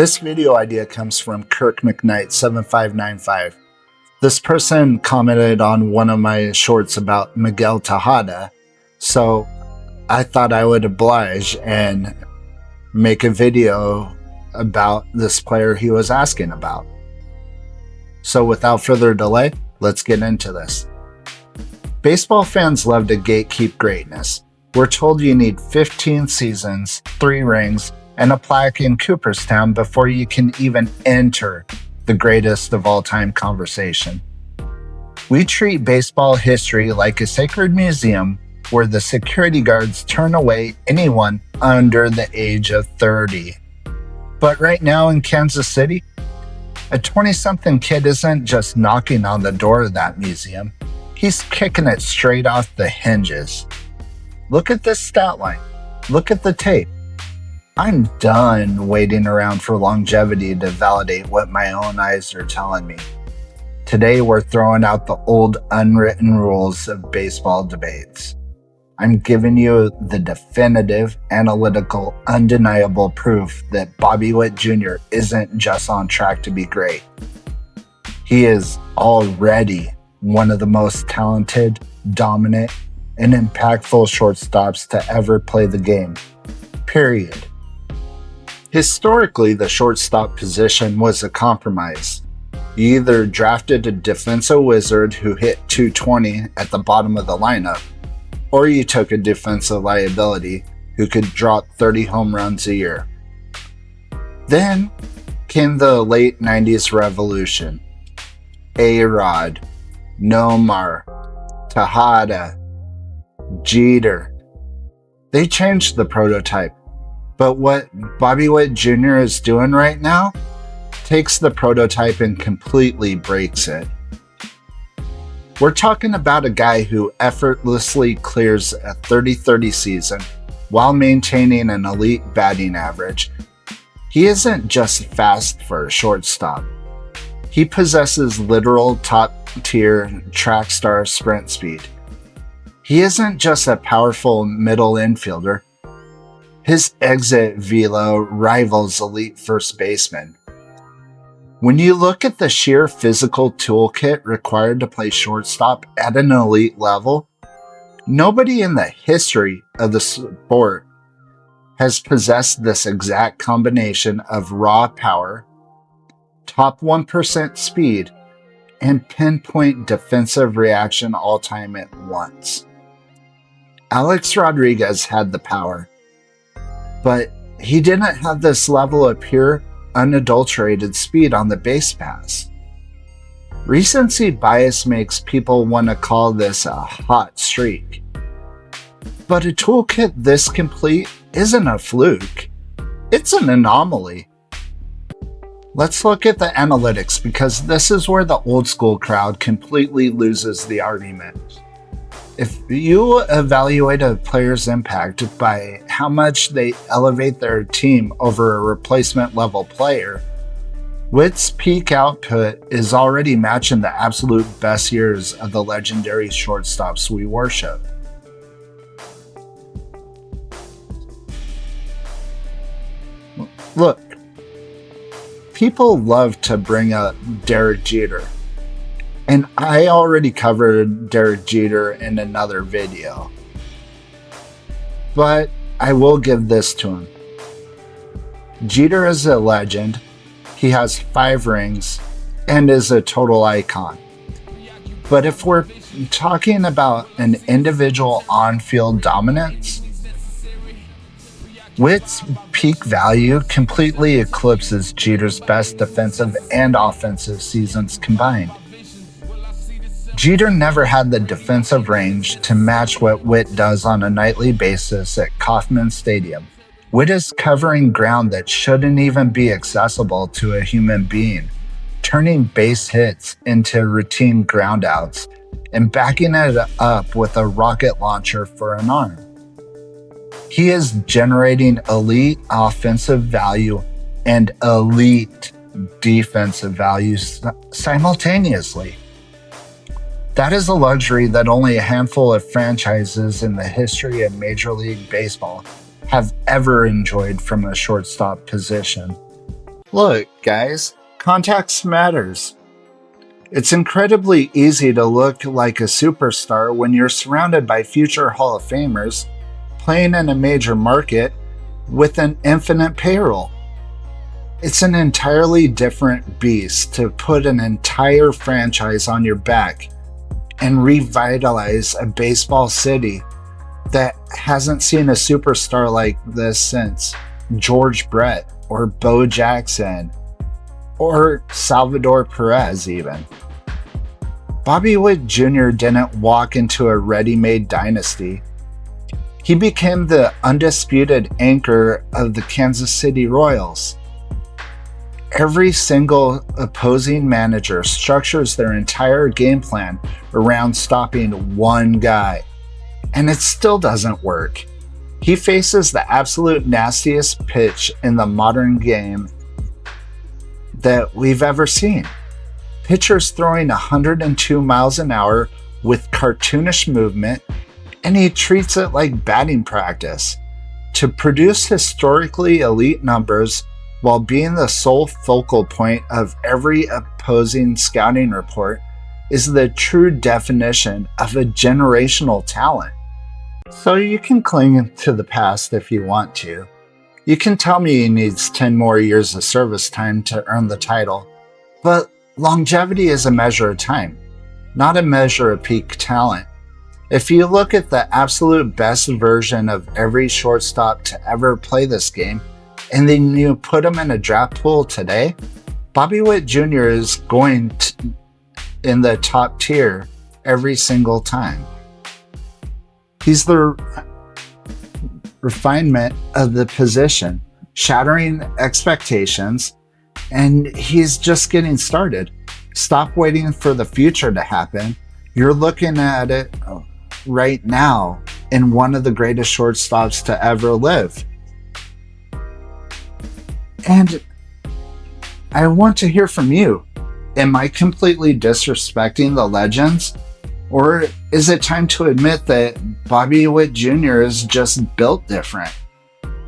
This video idea comes from Kirk McKnight7595. This person commented on one of my shorts about Miguel Tejada, so I thought I would oblige and make a video about this player he was asking about. So without further delay, let's get into this. Baseball fans love to gatekeep greatness. We're told you need 15 seasons, 3 rings, and a plaque in Cooperstown before you can even enter the greatest of all time conversation. We treat baseball history like a sacred museum where the security guards turn away anyone under the age of 30. But right now in Kansas City, a 20-something kid isn't just knocking on the door of that museum. He's kicking it straight off the hinges. Look at this stat line. Look at the tape. I'm done waiting around for longevity to validate what my own eyes are telling me. Today we're throwing out the old unwritten rules of baseball debates. I'm giving you the definitive, analytical, undeniable proof that Bobby Witt Jr. isn't just on track to be great. He is already one of the most talented, dominant, and impactful shortstops to ever play the game. Period. Historically, the shortstop position was a compromise. You either drafted a defensive wizard who hit .220 at the bottom of the lineup, or you took a defensive liability who could drop 30 home runs a year. Then came the late 90s revolution. A-Rod, Nomar, Tejada, Jeter. They changed the prototype. But what Bobby Witt Jr. is doing right now takes the prototype and completely breaks it. We're talking about a guy who effortlessly clears a 30-30 season while maintaining an elite batting average. He isn't just fast for a shortstop. He possesses literal top-tier track star sprint speed. He isn't just a powerful middle infielder. His exit velo rivals elite first baseman. When you look at the sheer physical toolkit required to play shortstop at an elite level, nobody in the history of the sport has possessed this exact combination of raw power, top 1% speed, and pinpoint defensive reaction all time at once. Alex Rodriguez had the power, but he didn't have this level of pure, unadulterated speed on the base pass. Recency bias makes people want to call this a hot streak. But a toolkit this complete isn't a fluke. It's an anomaly. Let's look at the analytics, because this is where the old school crowd completely loses the argument. If you evaluate a player's impact by how much they elevate their team over a replacement level player, Witt's peak output is already matching the absolute best years of the legendary shortstops we worship. Look, people love to bring up Derek Jeter. And I already covered Derek Jeter in another video. But I will give this to him. Jeter is a legend. He has 5 rings and is a total icon. But if we're talking about an individual on-field dominance, Witt's peak value completely eclipses Jeter's best defensive and offensive seasons combined. Jeter never had the defensive range to match what Witt does on a nightly basis at Kauffman Stadium. Witt is covering ground that shouldn't even be accessible to a human being, turning base hits into routine groundouts and backing it up with a rocket launcher for an arm. He is generating elite offensive value and elite defensive value simultaneously. That is a luxury that only a handful of franchises in the history of Major League Baseball have ever enjoyed from a shortstop position. Look, guys, context matters. It's incredibly easy to look like a superstar when you're surrounded by future Hall of Famers, playing in a major market with an infinite payroll. It's an entirely different beast to put an entire franchise on your back and revitalize a baseball city that hasn't seen a superstar like this since George Brett or Bo Jackson or Salvador Perez even. Bobby Witt Jr. didn't walk into a ready-made dynasty. He became the undisputed anchor of the Kansas City Royals. Every single opposing manager structures their entire game plan around stopping one guy, and it still doesn't work. He faces the absolute nastiest pitch in the modern game that we've ever seen. Pitchers throwing 102 miles an hour with cartoonish movement, and he treats it like batting practice. To produce historically elite numbers while being the sole focal point of every opposing scouting report is the true definition of a generational talent. So you can cling to the past if you want to. You can tell me he needs 10 more years of service time to earn the title, but longevity is a measure of time, not a measure of peak talent. If you look at the absolute best version of every shortstop to ever play this game, and then you put him in a draft pool today, Bobby Witt Jr. is going in the top tier every single time. He's the refinement of the position, shattering expectations, and he's just getting started. Stop waiting for the future to happen. You're looking at it right now in one of the greatest shortstops to ever live. And I want to hear from you. Am I completely disrespecting the legends? Or is it time to admit that Bobby Witt Jr. is just built different?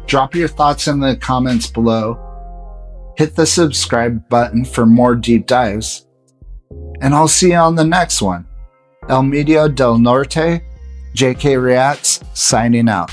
Drop your thoughts in the comments below. Hit the subscribe button for more deep dives. And I'll see you on the next one. El Medio del Norte, JK Reacts, signing out.